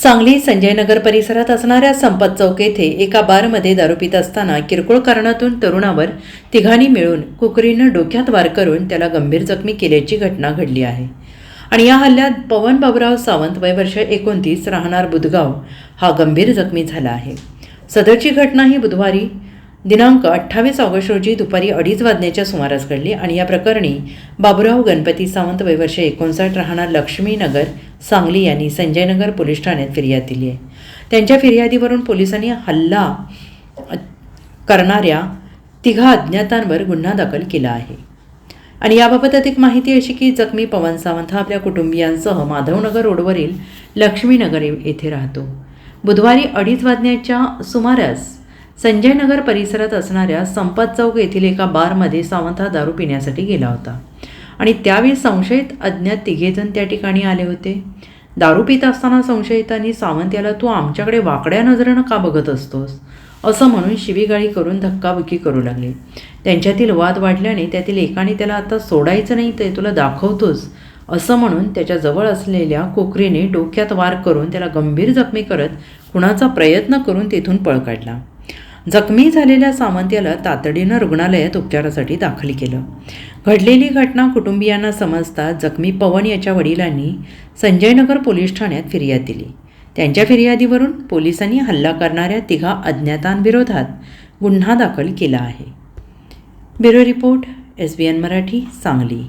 सांगली संजयनगर परिसरात असणाऱ्या संपत चौक येथे एका बारमध्ये दारू पित असताना किरकोळ कारणातून तरुणावर तिघांनी मिळून कुकरीनं डोक्यात वार करून त्याला गंभीर जखमी केल्याची घटना घडली आहे। आणि या हल्ल्यात पवन बाबुराव सावंत वय वर्ष 29 राहणार बुधगाव हा गंभीर जखमी झाला आहे। सदरची घटना ही बुधवारी दिनांक 28 ऑगस्ट रोजी दुपारी 2:30 वाजण्याच्या सुमारास घडली आणि या प्रकरणी बाबुराव गणपती सावंत वय वर्ष 59 राहणार लक्ष्मीनगर सांगली यांनी संजयनगर पोलीस ठाण्यात फिर्याद दिली आहे। त्यांच्या फिर्यादीवरून पोलिसांनी हल्ला करणाऱ्या तिघा अज्ञातांवर गुन्हा दाखल केला आहे। आणि याबाबत अधिक माहिती अशी की जखमी पवन सावंत हा आपल्या कुटुंबियांसह माधवनगर रोडवरील लक्ष्मीनगर येथे राहतो। बुधवारी 2:30 वाजण्याच्या सुमारास संजयनगर परिसरात असणाऱ्या संपत चौक येथील एका बारमध्ये सावंत हा दारू पिण्यासाठी गेला होता आणि त्यावेळी संशयित अज्ञात तिघेजण त्या ठिकाणी आले होते। दारू पित असताना संशयितांनी सावंत याला तू आमच्याकडे वाकड्या नजरेनं का बघत असतोस असं म्हणून शिवीगाळी करून धक्काबुक्की करू लागले। त्यांच्यातील वाद वाढल्याने त्यातील एकाने त्याला आता सोडायचं नाही ते तुला दाखवतोस असं म्हणून त्याच्या जवळ असलेल्या कोकरीने डोक्यात वार करून त्याला गंभीर जखमी करत खुणाचा प्रयत्न करून तेथून पळ काढला। जखमी झालेल्या सावंत याला तातडीनं रुग्णालयात उपचारासाठी दाखल केलं। घडलेली घटना कुटुंबियांना समजता जखमी पवन याच्या वडिलांनी संजयनगर पोलीस ठाण्यात फिर्याद दिली। त्यांच्या फिर्यादीवरून पोलिसांनी हल्ला करणाऱ्या तिघा अज्ञातांविरोधात गुन्हा दाखल केला आहे। Bureau report SBN Marathi Sangli.